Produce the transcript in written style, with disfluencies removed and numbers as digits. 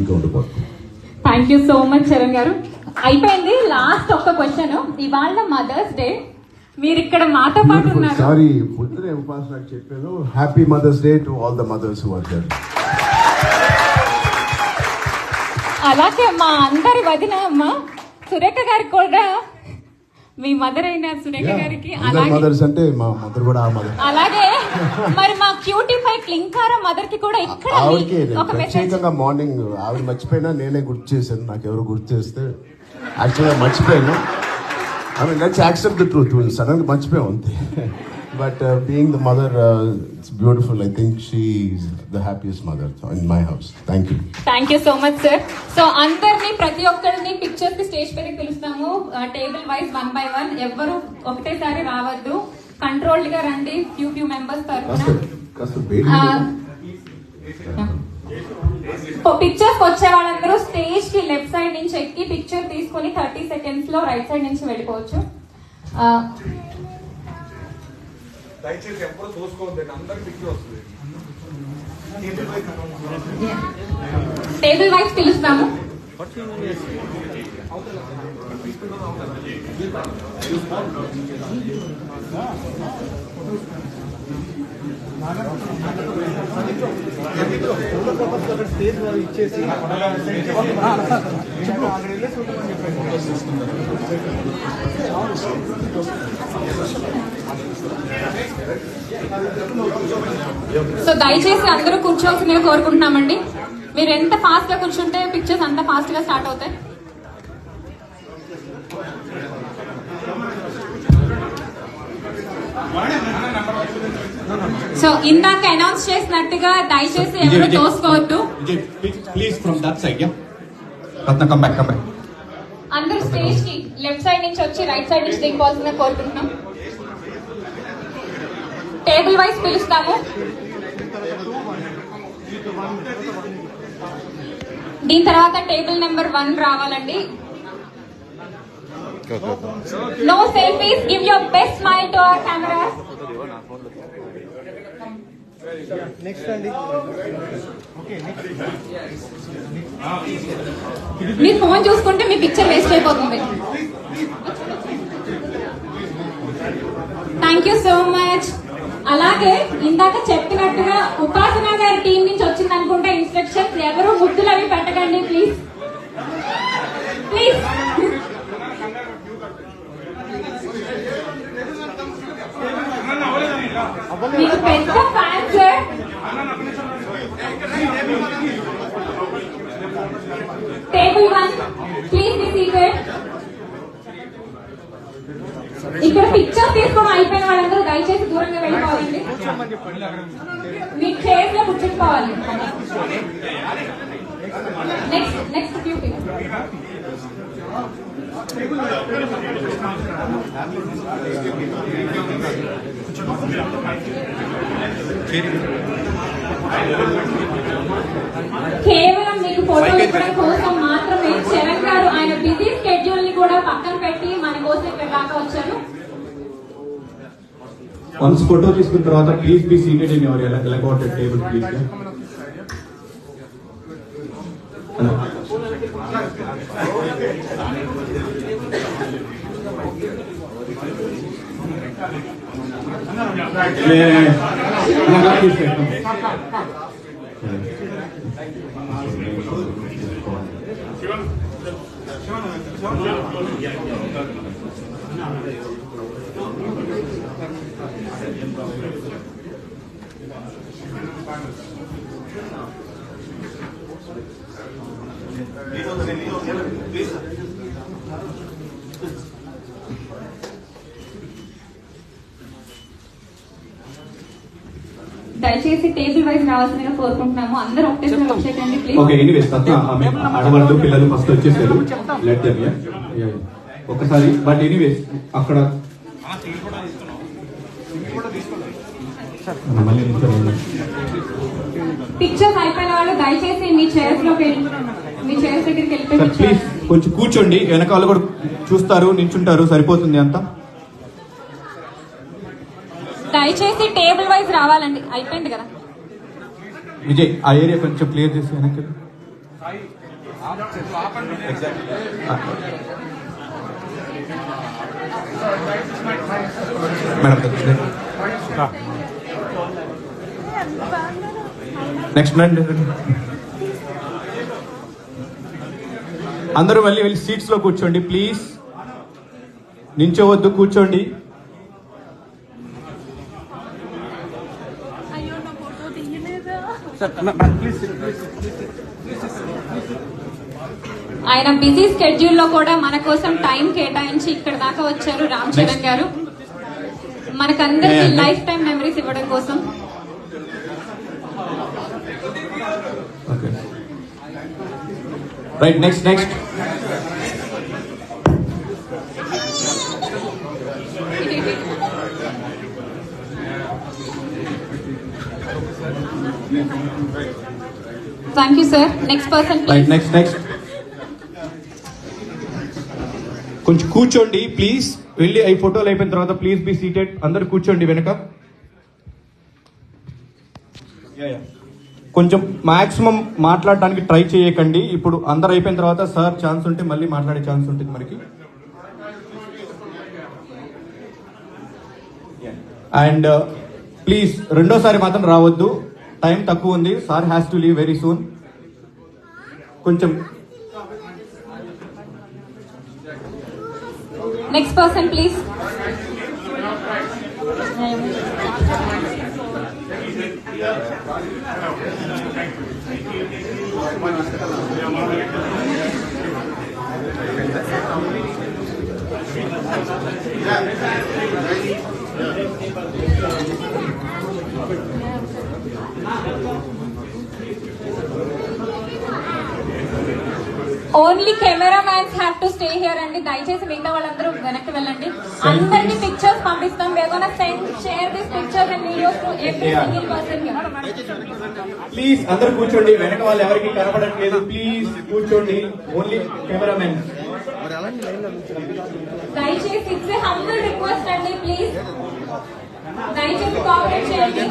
హ్యాపీగా ఉండిపోతాం. Thank you so much Charan గారు. అయిపోయింది. లాస్ట్ ఒక్క క్వశ్చన్. ఇవాళ మదర్స్ డే, మీరు ఇక్కడ మాతో పాటు ఉన్నారు. సారీ, పొద్దునే ఉపాసన చెప్పాను. Happy mother's day to all the mothers who are there. అలాగే మా అందరి వదిన అమ్మ సురేఖ గారికి కూడా, మీ మదర్ అయిన సురేఖ గారికి మదర్స్ అంటే మా మదర్ కూడా ఆ మదర్. అలాగే మరి మా క్యూటీ పై క్లింకార మదర్ కి కూడా ఇక్కడ ఆవిడకి ప్రత్యేకంగా మార్నింగ్ ఆవిడ మర్చిపోయినా నేనే గుర్తు చేశాను. నాకు ఎవరు గుర్తు చేస్తే యాక్చువల్గా మర్చిపోయాను. I mean let's accept the truth. Sudden గా మర్చిపోయాం అంతే. But being the mother, it's beautiful. I think she is the happiest mother in my house. Thank you. Thank you so much sir. So అందరినీ, ప్రతి ఒక్కరిని pictures కి stage పైకి పిలుస్తాము. Table wise 1 by 1. ఎవరు ఒకటేసారి రావద్దు, కంట్రోల్డ్ గా రండి. ఫ్యూ మెంబర్స్ తరఫున పిక్చర్స్ వచ్చే వాళ్ళందరూ స్టేజ్ కి లెఫ్ట్ సైడ్ నుంచి ఎక్కి పిక్చర్ తీసుకొని 30 seconds లో రైట్ సైడ్ నుంచి వెళ్ళిపోవచ్చు. దయచేసి ఎప్పుడు చూసుకోవద్దండి, అందరికి పిక్చర్ వస్తుంది. టేబుల్ వైజ్ పిలుస్తాము. ఇచ్చేసి సో దయచేసి అందరూ కూర్చోవలసిందిగా కోరుకుంటున్నామండి. మీరు ఎంత ఫాస్ట్ గా కూర్చుంటే పిక్చర్స్ అంత ఫాస్ట్ గా స్టార్ట్ అవుతాయి. సో ఇందాక అనౌన్స్ చేసినట్టుగా దయచేసి ఎవరు తోసుకోవద్దు. Please from that side. Yeah Ratna, come back. అందరూ స్టేజ్ కి లెఫ్ట్ సైడ్ నుంచి వచ్చి రైట్ సైడ్ నుంచి దిగిపోవాల్సిందిగా కోరుకుంటున్నాం. టేబుల్ వైజ్ పిలుస్తాము. దీని తర్వాత టేబుల్ నెంబర్ 1 రావాలండి. No selfies. Give your best smile to our cameras. Next అండి. మీరు ఫోన్ చూసుకుంటే మీ పిక్చర్ వేస్ట్ అయిపోతుంది. Thank you so much. అలాగే ఇందాక చెప్పినట్టుగా ఉపాసన గారి టీం నుంచి వచ్చింది అనుకుంటే ఇన్స్ట్రక్షన్స్, ఎవరు ముద్దులు అవి పెట్టకండి ప్లీజ్. ప్లీజ్ మీకు పెద్ద fan sir. Table 1 please be seated. ఇక్కడ పిక్చర్ తీసుకోవడం అయిపోయిన వాళ్ళందరూ దయచేసి దూరంగా వెళ్ళిపోవాలండి. మీ చైర్స్ లో కూర్చుకోవాలి. నెక్స్ట్ ఫ్యూ కేవలం మీకు ఫోటో ఇవ్వడం కోసం మాత్రమే చరణ్ గారు ఆయన బిజీ స్కెడ్యూల్ ని కూడా పక్కన పెట్టి మన కోసం ఇక్కడ దాకా వచ్చారు. వన్స్ ఫోటో తీసుకున్న తర్వాత please be seated in your allocated table please. దయచేసి టేబుల్ వైజ్ రావాల్సిందిగా కోరుకుంటున్నాము. అందరూ ఒకటేసారి వచ్చేయండి ప్లీజ్. ఓకే, ఎనీవేస్ ఆడవాళ్ళు పిల్లలు ఫస్ట్ వచ్చేసారు. Let them. ఒకసారి బట్ ఎనీవేస్ అక్కడ పిక్చర్స్ అయిపోయిన వాళ్ళు దయచేసి మీ చైర్స్ లోకి మీ చైర్స్ దగ్గరికి వెళ్ళిపోయి ప్లీజ్ కొంచెం కూర్చోండి. వెనకాల కూడా చూస్తారు, నించుంటారు, సరిపోతుంది అంతా. దయచేసి టేబుల్ వైజ్ రావాలండి. అయిపోయింది కదా విజయ్, ఆ ఏరియా కొంచెం క్లియర్ చేసి వెనక్కి. మేడం నెక్స్ట్ మేడం అందరూ మళ్ళీ వెళ్ళి సీట్స్ లో కూర్చోండి ప్లీజ్. నించోవద్దు, కూర్చోండి. ఆయన బిజీ స్కెడ్యూల్ లో కూడా మన కోసం టైం కేటాయించి ఇక్కడ దాకా వచ్చారు రామ్ చరణ్ గారు, మనకందరికి లైఫ్ టైం మెమరీస్ ఇవ్వడం కోసం. Right, next thank you sir. Next person right, next కొంచెం కూర్చోండి ప్లీజ్. వెళ్ళి ఈ ఫోటోలు అయిపోయిన తర్వాత ప్లీజ్ బి సీటెడ్. అందరు కూర్చోండి వెనక. కొంచెం మాక్సిమం మాట్లాడడానికి ట్రై చేయకండి. ఇప్పుడు అందరు అయిపోయిన తర్వాత సార్ ఛాన్స్ ఉంటే మళ్ళీ మాట్లాడే ఛాన్స్ ఉంటుంది మనకి. అండ్ ప్లీజ్ రెండోసారి మాత్రం రావద్దు, టైం తక్కువ ఉంది. Sir has to leave very soon. కొంచెం next person please. Only camera mans have to stay here అండి. దయచేసి మిగతా వాళ్ళందరూ వెనక్కి వెళ్ళండి. అందరికి పిక్చర్స్ పంపిస్తాం. we are gonna share these pictures and videos to every single person here. Please అందరు కూర్చోండి. వెనక వాళ్ళు ఎవరికి కనపడట్లేదు, ప్లీజ్ కూర్చోండి. Only cameraman. దయచేసి ఇట్స్ ఏ హంబుల్ రిక్వెస్ట్ అండి, ప్లీజ్ దయచేసి కోఆపరేట్ చేయండి.